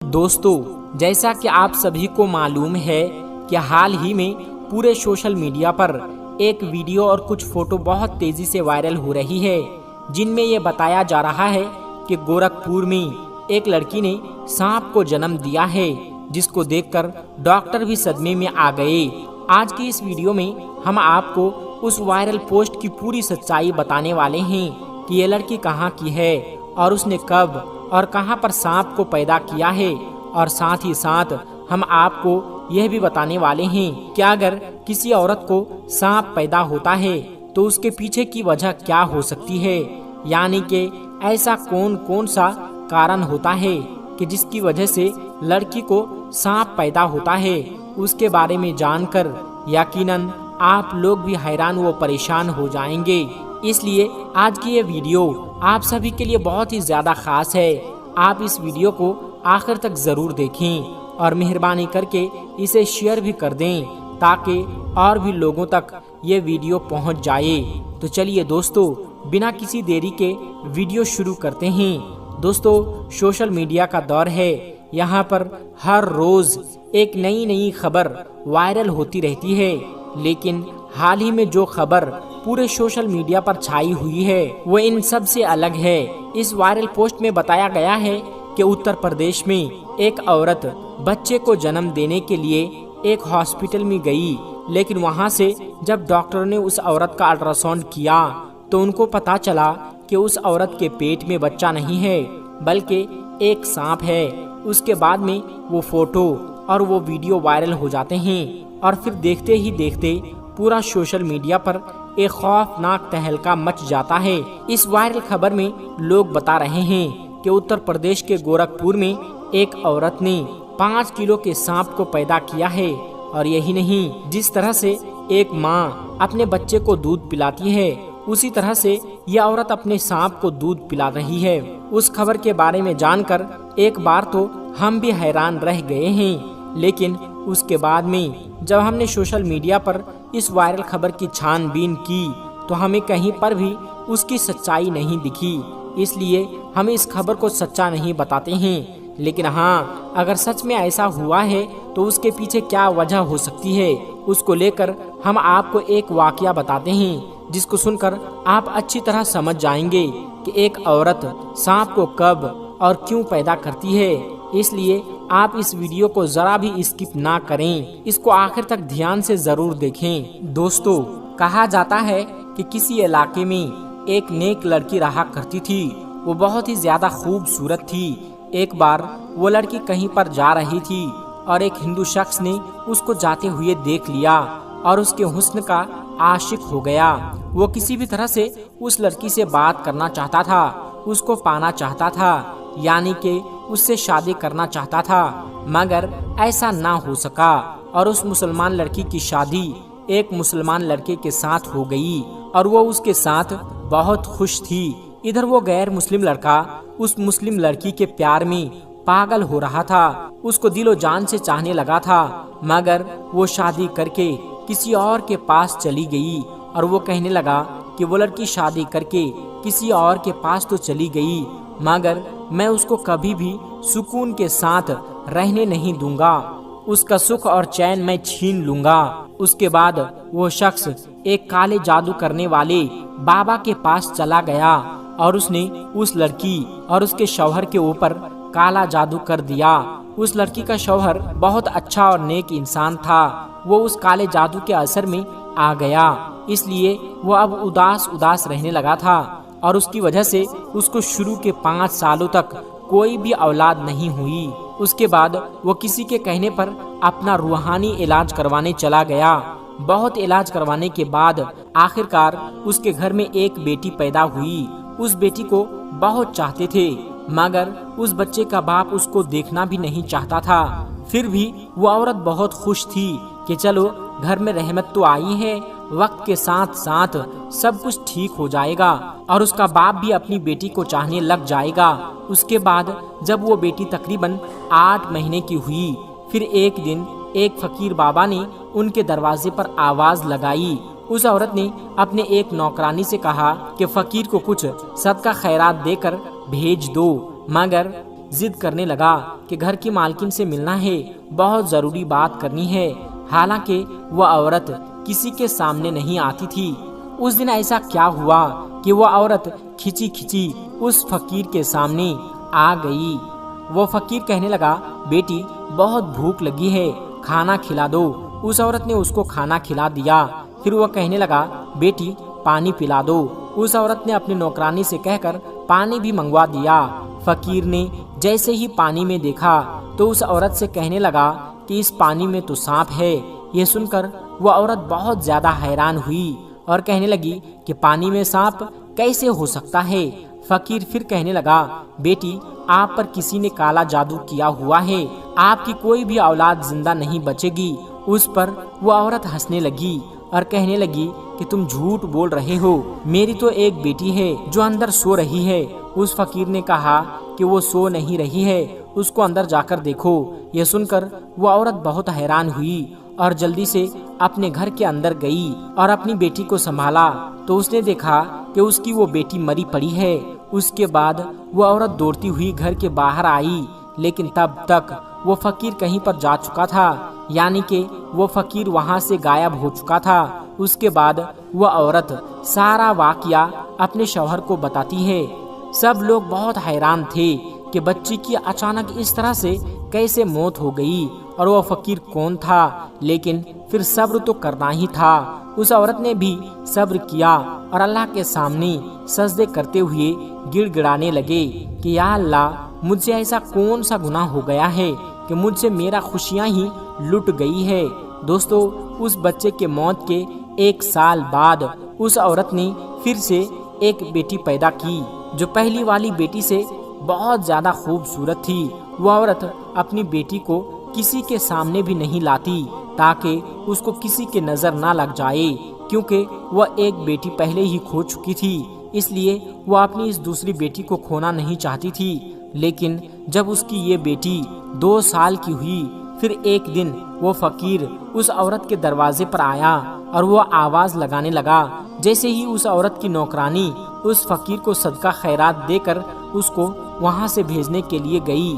दोस्तों, जैसा कि आप सभी को मालूम है कि हाल ही में पूरे सोशल मीडिया पर एक वीडियो और कुछ फोटो बहुत तेजी से वायरल हो रही है, जिनमें ये बताया जा रहा है कि गोरखपुर में एक लड़की ने सांप को जन्म दिया है, जिसको देखकर डॉक्टर भी सदमे में आ गए। आज की इस वीडियो में हम आपको उस वायरल पोस्ट की पूरी सच्चाई बताने वाले हैं कि ये लड़की कहाँ की है और उसने कब और कहां पर सांप को पैदा किया है, और साथ ही साथ हम आपको यह भी बताने वाले हैं कि अगर किसी औरत को सांप पैदा होता है तो उसके पीछे की वजह क्या हो सकती है, यानी कि ऐसा कौन कौन सा कारण होता है कि जिसकी वजह से लड़की को सांप पैदा होता है। उसके बारे में जानकर यकीनन आप लोग भी हैरान व परेशान हो जाएंगे। इसलिए आज की ये वीडियो आप सभी के लिए बहुत ही ज्यादा खास है। आप इस वीडियो को आखिर तक जरूर देखें और मेहरबानी करके इसे शेयर भी कर दें ताकि और भी लोगों तक ये वीडियो पहुंच जाए। तो चलिए दोस्तों, बिना किसी देरी के वीडियो शुरू करते हैं। दोस्तों, सोशल मीडिया का दौर है, यहाँ पर हर रोज एक नई खबर वायरल होती रहती है, लेकिन हाल ही में जो खबर पूरे सोशल मीडिया पर छाई हुई है वो इन सब से अलग है। इस वायरल पोस्ट में बताया गया है कि उत्तर प्रदेश में एक औरत बच्चे को जन्म देने के लिए एक हॉस्पिटल में गई, लेकिन वहां से जब डॉक्टर ने उस औरत का अल्ट्रासाउंड किया तो उनको पता चला कि उस औरत के पेट में बच्चा नहीं है बल्कि एक सांप है। उसके बाद में वो फोटो और वो वीडियो वायरल हो जाते हैं और फिर देखते ही देखते पूरा सोशल मीडिया पर एक खौफनाक तहलका मच जाता है। इस वायरल खबर में लोग बता रहे हैं कि उत्तर प्रदेश के गोरखपुर में एक औरत ने 5 किलो के सांप को पैदा किया है। और यही नहीं, जिस तरह से एक माँ अपने बच्चे को दूध पिलाती है, उसी तरह से यह औरत अपने सांप को दूध पिला रही है। उस खबर के बारे में जानकर एक बार तो हम भी हैरान रह गए हैं, लेकिन उसके बाद में जब हमने सोशल मीडिया पर इस वायरल खबर की छानबीन की तो हमें कहीं पर भी उसकी सच्चाई नहीं दिखी। इसलिए हम इस खबर को सच्चा नहीं बताते हैं, लेकिन हाँ, अगर सच में ऐसा हुआ है तो उसके पीछे क्या वजह हो सकती है, उसको लेकर हम आपको एक वाकया बताते हैं, जिसको सुनकर आप अच्छी तरह समझ जाएंगे कि एक औरत सांप को कब और क्यों पैदा करती है। इसलिए आप इस वीडियो को जरा भी स्किप ना करें, इसको आखिर तक ध्यान से जरूर देखें। दोस्तों, कहा जाता है कि किसी इलाके में एक नेक लड़की रहा करती थी। वो बहुत ही ज्यादा खूबसूरत थी। एक बार वो लड़की कहीं पर जा रही थी और एक हिंदू शख्स ने उसको जाते हुए देख लिया और उसके हुस्न का आशिक हो गया। वो किसी भी तरह से उस लड़की से बात करना चाहता था, उसको पाना चाहता था, यानी कि उससे शादी करना चाहता था, मगर ऐसा ना हो सका और उस मुसलमान लड़की की शादी एक मुसलमान लड़के के साथ हो गई और वो उसके साथ बहुत खुश थी। इधर वो गैर मुस्लिम लड़का उस मुस्लिम लड़की के प्यार में पागल हो रहा था, उसको दिलो जान से चाहने लगा था, मगर वो शादी करके किसी और के पास चली गई और वो कहने लगा कि वो लड़की शादी करके किसी और के पास तो चली गई, मगर मैं उसको कभी भी सुकून के साथ रहने नहीं दूंगा, उसका सुख और चैन मैं छीन लूंगा। उसके बाद वो शख्स एक काले जादू करने वाले बाबा के पास चला गया और उसने उस लड़की और उसके शौहर के ऊपर काला जादू कर दिया। उस लड़की का शौहर बहुत अच्छा और नेक इंसान था। वो उस काले जादू के असर में आ गया, इसलिए वो अब उदास रहने लगा था और उसकी वजह से उसको शुरू के 5 सालों तक कोई भी औलाद नहीं हुई। उसके बाद वो किसी के कहने पर अपना रूहानी इलाज करवाने चला गया। बहुत इलाज करवाने के बाद आखिरकार उसके घर में एक बेटी पैदा हुई। उस बेटी को बहुत चाहते थे, मगर उस बच्चे का बाप उसको देखना भी नहीं चाहता था। फिर भी वो औरत बहुत खुश थी कि चलो घर में रहमत तो आई है, वक्त के साथ साथ सब कुछ ठीक हो जाएगा और उसका बाप भी अपनी बेटी को चाहने लग जाएगा। उसके बाद जब वो बेटी तकरीबन 8 महीने की हुई, फिर एक दिन एक फकीर बाबा ने उनके दरवाजे पर आवाज लगाई। उस औरत ने अपने एक नौकरानी से कहा कि फकीर को कुछ सदका खैरात देकर भेज दो, मगर जिद करने लगा कि घर की मालकिन से मिलना है, बहुत जरूरी बात करनी है। हालांकि वह औरत किसी के सामने नहीं आती थी। उस दिन ऐसा क्या हुआ कि वह औरत खिंची खिंची उस फकीर के सामने आ गई। वो फकीर कहने लगा, बेटी बहुत भूख लगी है, खाना खिला दो। उस औरत ने उसको खाना खिला दिया। फिर वह कहने लगा, बेटी पानी पिला दो। उस औरत ने अपनी नौकरानी से कहकर पानी भी मंगवा दिया। फकीर ने जैसे ही पानी में देखा तो उस औरत से कहने लगा कि इस पानी में तो सांप है। यह सुनकर वह औरत बहुत ज्यादा हैरान हुई और कहने लगी कि पानी में सांप कैसे हो सकता है। फकीर फिर कहने लगा, बेटी आप पर किसी ने काला जादू किया हुआ है, आपकी कोई भी औलाद जिंदा नहीं बचेगी। उस पर वो औरत हंसने लगी और कहने लगी कि तुम झूठ बोल रहे हो, मेरी तो एक बेटी है जो अंदर सो रही है। उस फकीर ने कहा कि वो सो नहीं रही है, उसको अंदर जाकर देखो। यह सुनकर वो औरत बहुत हैरान हुई और जल्दी से अपने घर के अंदर गई और अपनी बेटी को संभाला तो उसने देखा कि उसकी वो बेटी मरी पड़ी है। उसके बाद वो औरत दौड़ती हुई घर के बाहर आई, लेकिन तब तक वो फकीर कहीं पर जा चुका था, यानी कि वो फकीर वहां से गायब हो चुका था। उसके बाद वो औरत सारा वाकया अपने शौहर को बताती है। सब लोग बहुत हैरान थे कि बच्ची की अचानक इस तरह से कैसे मौत हो गई और वो फकीर कौन था, लेकिन फिर सब्र तो करना ही था। उस औरत ने भी सब्र किया और अल्लाह के सामने सजदे करते हुए गिड़गिड़ाने लगे कि या अल्लाह, मुझसे ऐसा कौन सा गुनाह हो गया है कि मुझसे मेरा खुशियां ही लुट गई है। दोस्तों, उस बच्चे के मौत के 1 साल बाद उस औरत ने फिर से एक बेटी पैदा की जो पहली वाली बेटी से बहुत ज्यादा खूबसूरत थी। वह औरत अपनी बेटी को किसी के सामने भी नहीं लाती ताकि उसको किसी के नजर ना लग जाए, क्योंकि वह एक बेटी पहले ही खो चुकी थी, इसलिए वह अपनी इस दूसरी बेटी को खोना नहीं चाहती थी। लेकिन जब उसकी ये बेटी 2 साल की हुई, फिर एक दिन वो फकीर उस औरत के दरवाजे पर आया और वो आवाज लगाने लगा। जैसे ही उस औरत की नौकरानी उस फकीर को सदका खैरात देकर उसको वहां से भेजने के लिए गई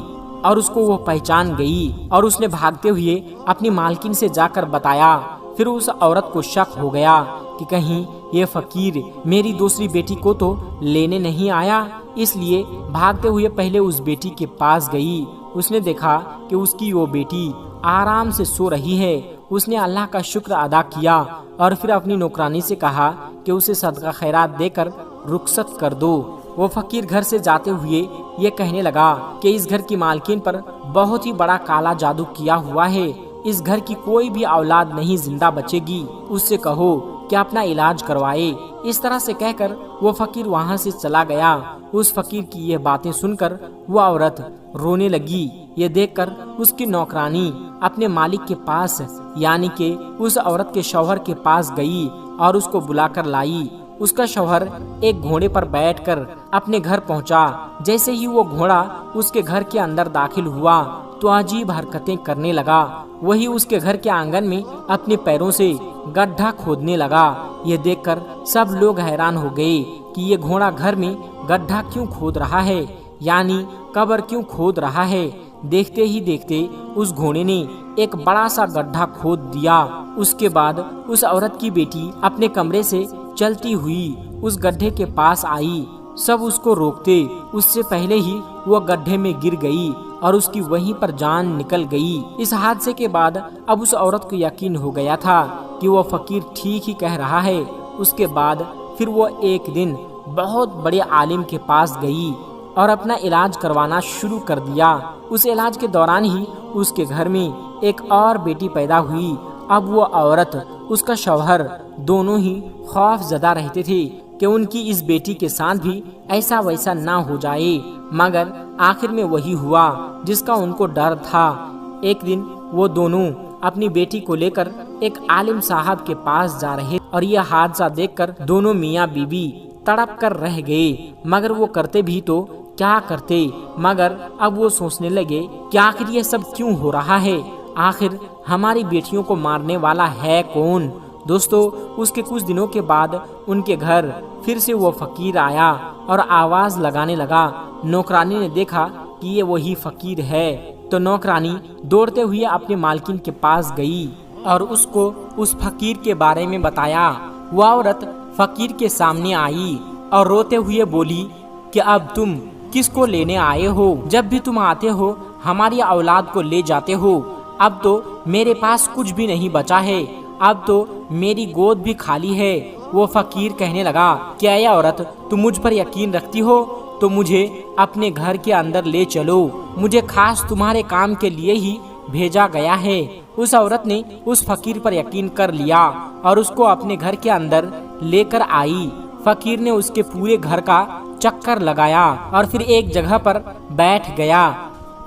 और उसको वो पहचान गई और उसने भागते हुए अपनी मालकिन से जाकर बताया। फिर उस औरत को शक हो गया कि कहीं ये फकीर मेरी दूसरी बेटी को तो लेने नहीं आया, इसलिए भागते हुए पहले उस बेटी के पास गई। उसने देखा कि उसकी वो बेटी आराम से सो रही है। उसने अल्लाह का शुक्र अदा किया और फिर अपनी नौकरानी से कहा कि उसे सदका खैरात देकर रुखसत कर दो। वो फकीर घर से जाते हुए ये कहने लगा कि इस घर की मालकिन पर बहुत ही बड़ा काला जादू किया हुआ है, इस घर की कोई भी औलाद नहीं जिंदा बचेगी, उससे कहो कि अपना इलाज करवाए। इस तरह से कहकर वो फकीर वहां से चला गया। उस फकीर की ये बातें सुनकर वो औरत रोने लगी। ये देखकर उसकी नौकरानी अपने मालिक के पास यानी कि उस औरत के शौहर के पास गई और उसको बुलाकर लाई। उसका शौहर एक घोड़े पर बैठकर अपने घर पहुंचा। जैसे ही वो घोड़ा उसके घर के अंदर दाखिल हुआ तो अजीब हरकतें करने लगा। वही उसके घर के आंगन में अपने पैरों से गड्ढा खोदने लगा। ये देखकर सब लोग हैरान हो गए कि ये घोड़ा घर में गड्ढा क्यों खोद रहा है, यानी कब्र क्यों खोद रहा है। देखते ही देखते उस घोड़े ने एक बड़ा सा गड्ढा खोद दिया। उसके बाद उस औरत की बेटी अपने कमरे से चलती हुई उस गड्ढे के पास आई। सब उसको रोकते उससे पहले ही वो गड्ढे में गिर गई और उसकी वहीं पर जान निकल गई। इस हादसे के बाद अब उस औरत को यकीन हो गया था कि वो फकीर ठीक ही कह रहा है। उसके बाद फिर वो एक दिन बहुत बड़े आलिम के पास गई और अपना इलाज करवाना शुरू कर दिया। उस इलाज के दौरान ही उसके घर में एक और बेटी पैदा हुई। अब वो औरत उसका शौहर दोनों ही खौफजदा रहते थे कि उनकी इस बेटी के साथ भी ऐसा वैसा ना हो जाए, मगर आखिर में वही हुआ जिसका उनको डर था। एक दिन वो दोनों अपनी बेटी को लेकर एक आलिम साहब के पास जा रहे और यह हादसा देखकर दोनों मियाँ बीबी तड़प कर रह गए, मगर वो करते भी तो क्या करते। मगर अब वो सोचने लगे कि आखिर ये सब क्यों हो रहा है, आखिर हमारी बेटियों को मारने वाला है कौन। दोस्तों, उसके कुछ दिनों के बाद उनके घर फिर से वो फकीर आया और आवाज लगाने लगा। नौकरानी ने देखा कि ये वही फकीर है। तो नौकरानी दौड़ते हुए अपने मालकिन के पास गई और उसको उस फकीर के बारे में बताया। वह औरत फकीर के सामने आई और रोते हुए बोली कि अब तुम किसको लेने आए हो? जब भी तुम आते हो हमारी औलाद को ले जाते हो। अब तो मेरे पास कुछ भी नहीं बचा है, अब तो मेरी गोद भी खाली है। वो फकीर कहने लगा, क्या यह औरत तुम मुझ पर यकीन रखती हो? तो मुझे अपने घर के अंदर ले चलो, मुझे खास तुम्हारे काम के लिए ही भेजा गया है। उस औरत ने उस फकीर पर यकीन कर लिया और उसको अपने घर के अंदर लेकर आई। फकीर ने उसके पूरे घर का चक्कर लगाया और फिर एक जगह पर बैठ गया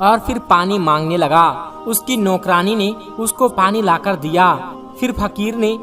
और फिर पानी मांगने लगा। उसकी नौकरानी ने उसको पानी लाकर दिया। फिर फकीर ने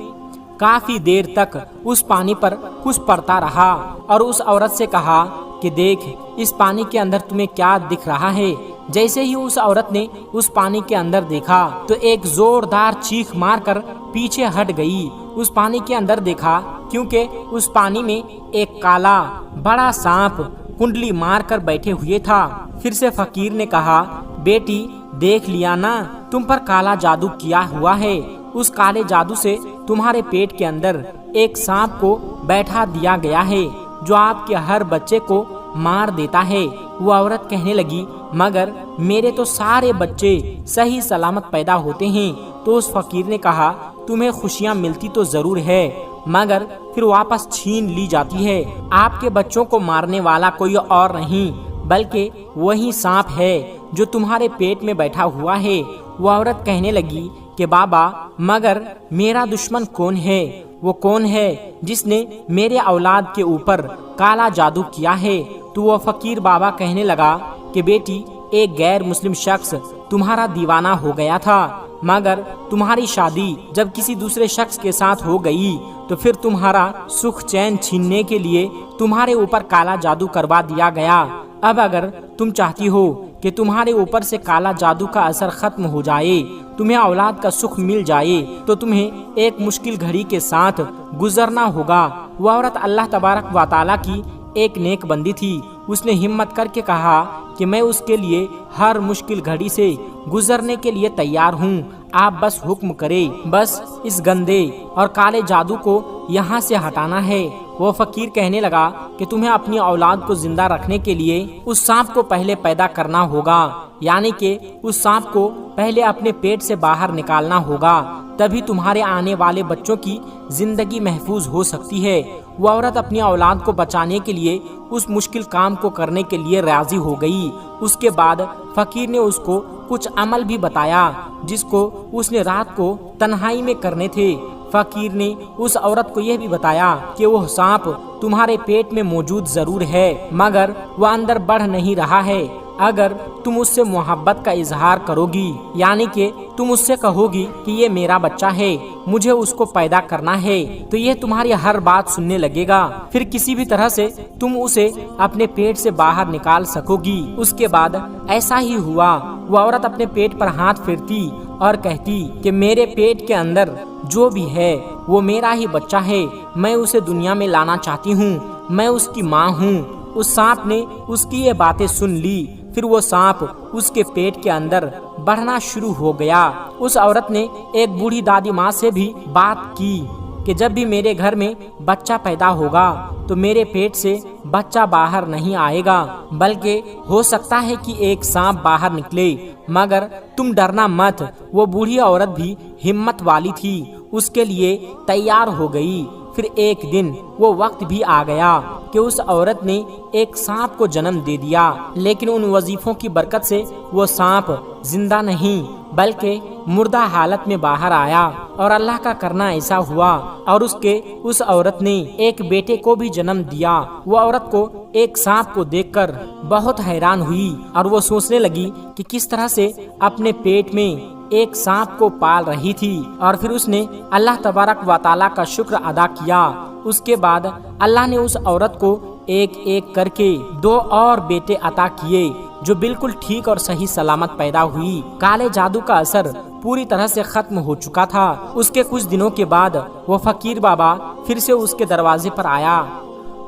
काफी देर तक उस पानी पर कुछ पड़ता रहा और उस औरत से कहा कि देख, इस पानी के अंदर तुम्हें क्या दिख रहा है? जैसे ही उस औरत ने उस पानी के अंदर देखा तो एक जोरदार चीख मारकर पीछे हट गई। उस पानी के अंदर देखा क्योंकि उस पानी में एक काला बड़ा सांप कुंडली मारकर बैठे हुए था। फिर से फकीर ने कहा, बेटी देख लिया ना, तुम पर काला जादू किया हुआ है। उस काले जादू से तुम्हारे पेट के अंदर एक सांप को बैठा दिया गया है जो आपके हर बच्चे को मार देता है। वो औरत कहने लगी, मगर मेरे तो सारे बच्चे सही सलामत पैदा होते हैं। तो उस फकीर ने कहा, तुम्हें खुशियाँ मिलती तो जरूर है, मगर फिर वापस छीन ली जाती है। आपके बच्चों को मारने वाला कोई और नहीं बल्कि वही सांप है जो तुम्हारे पेट में बैठा हुआ है। वो औरत कहने लगी कि बाबा, मगर मेरा दुश्मन कौन है? वो कौन है जिसने मेरे औलाद के ऊपर काला जादू किया है? तो वो फकीर बाबा कहने लगा कि बेटी, एक गैर मुस्लिम शख्स तुम्हारा दीवाना हो गया था, मगर तुम्हारी शादी जब किसी दूसरे शख्स के साथ हो गई तो फिर तुम्हारा सुख चैन छीनने के लिए तुम्हारे ऊपर काला जादू करवा दिया गया। अब अगर तुम चाहती हो कि तुम्हारे ऊपर से काला जादू का असर खत्म हो जाए, तुम्हें औलाद का सुख मिल जाए, तो तुम्हें एक मुश्किल घड़ी के साथ गुजरना होगा। वह औरत अल्लाह तबारक व तआला की एक नेक बंदी थी। उसने हिम्मत करके कहा कि मैं उसके लिए हर मुश्किल घड़ी से गुजरने के लिए तैयार हूँ। आप बस हुक्म करें, बस इस गंदे और काले जादू को यहाँ से हटाना है। वो फकीर कहने लगा कि तुम्हें अपनी औलाद को जिंदा रखने के लिए उस सांप को पहले पैदा करना होगा, यानी कि उस सांप को पहले अपने पेट से बाहर निकालना होगा, तभी तुम्हारे आने वाले बच्चों की जिंदगी महफूज हो सकती है। वो औरत अपनी औलाद को बचाने के लिए उस मुश्किल काम को करने के लिए राजी हो गई। उसके बाद फकीर ने उसको कुछ अमल भी बताया जिसको उसने रात को तन्हाई में करने थे। फकीर ने उस औरत को यह भी बताया कि वह सांप तुम्हारे पेट में मौजूद जरूर है, मगर वह अंदर बढ़ नहीं रहा है। अगर तुम उससे मोहब्बत का इजहार करोगी, यानी कि तुम उससे कहोगी कि ये मेरा बच्चा है, मुझे उसको पैदा करना है, तो ये तुम्हारी हर बात सुनने लगेगा। फिर किसी भी तरह से तुम उसे अपने पेट से बाहर निकाल सकोगी। उसके बाद ऐसा ही हुआ। वो औरत अपने पेट पर हाथ फेरती और कहती कि मेरे पेट के अंदर जो भी है वो मेरा ही बच्चा है, मैं उसे दुनिया में लाना चाहती हूँ, मैं उसकी माँ हूँ। उस सांप ने उसकी ये बातें सुन ली। फिर वो सांप उसके पेट के अंदर बढ़ना शुरू हो गया। उस औरत ने एक बूढ़ी दादी माँ से भी बात की कि जब भी मेरे घर में बच्चा पैदा होगा तो मेरे पेट से बच्चा बाहर नहीं आएगा, बल्कि हो सकता है कि एक सांप बाहर निकले, मगर तुम डरना मत। वो बूढ़ी औरत भी हिम्मत वाली थी, उसके लिए तैयार हो गई। फिर एक दिन वो वक्त भी आ गया कि उस औरत ने एक सांप को जन्म दे दिया, लेकिन उन वजीफों की बरकत से वो सांप जिंदा नहीं बल्कि मुर्दा हालत में बाहर आया। और अल्लाह का करना ऐसा हुआ और उस औरत ने एक बेटे को भी जन्म दिया। वो औरत को एक सांप को देखकर बहुत हैरान हुई और वो सोचने लगी कि किस तरह से अपने पेट में एक सांप को पाल रही थी। और फिर उसने अल्लाह तबारक व तआला का शुक्र अदा किया। उसके बाद अल्लाह ने उस औरत को एक एक करके 2 और बेटे अता किए जो बिल्कुल ठीक और सही सलामत पैदा हुई। काले जादू का असर पूरी तरह से खत्म हो चुका था। उसके कुछ दिनों के बाद वो फकीर बाबा फिर से उसके दरवाजे पर आया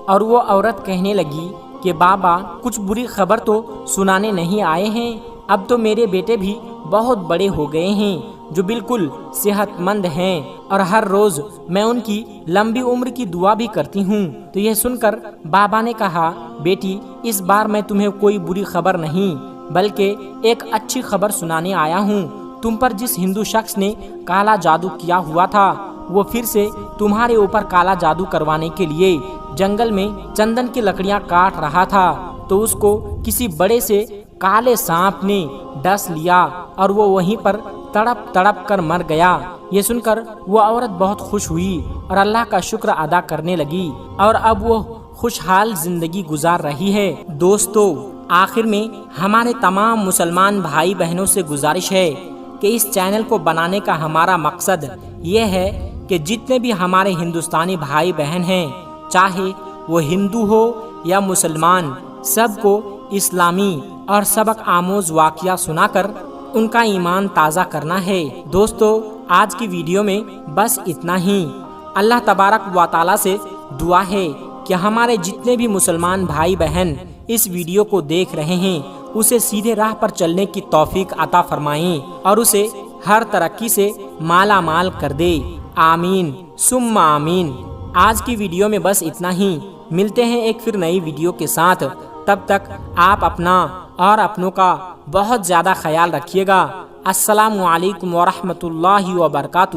और वो औरत कहने लगी कि बाबा कुछ बुरी खबर तो सुनाने नहीं आए हैं। अब तो मेरे बेटे भी बहुत बड़े हो गए हैं, जो बिल्कुल सेहतमंद हैं, और हर रोज मैं उनकी लंबी उम्र की दुआ भी करती हूँ। तो यह सुनकर बाबा ने कहा, बेटी इस बार मैं तुम्हें कोई बुरी खबर नहीं बल्कि एक अच्छी खबर सुनाने आया हूँ। तुम पर जिस हिंदू शख्स ने काला जादू किया हुआ था, वो फिर से तुम्हारे ऊपर काला जादू करवाने के लिए जंगल में चंदन की लकड़ियां काट रहा था। तो उसको किसी बड़े से काले सांप ने डस लिया और वो वहीं पर तड़प तड़प कर मर गया। ये सुनकर वो औरत बहुत खुश हुई और अल्लाह का शुक्र अदा करने लगी, और अब वो खुशहाल जिंदगी गुजार रही है। दोस्तों, आखिर में हमारे तमाम मुसलमान भाई बहनों से गुजारिश है कि इस चैनल को बनाने का हमारा मकसद ये है कि जितने भी हमारे हिंदुस्तानी भाई बहन हैं, चाहे वो हिंदू हो या मुसलमान, सबको इस्लामी और सबक आमोज वाक़या सुनाकर उनका ईमान ताज़ा करना है। दोस्तों, आज की वीडियो में बस इतना ही। अल्लाह तबारक व तआला से दुआ है कि हमारे जितने भी मुसलमान भाई बहन इस वीडियो को देख रहे हैं, उसे सीधे राह पर चलने की तौफीक अता फरमाएं और उसे हर तरक्की से माला माल कर दे। आमीन सुम्मा आमीन। आज की वीडियो में बस इतना ही। मिलते हैं एक फिर नई वीडियो के साथ। तब तक आप अपना और अपनों का बहुत ज़्यादा ख्याल रखिएगा। अस्सलामु अलैकुम व रहमतुल्लाहि व बरकातुहू।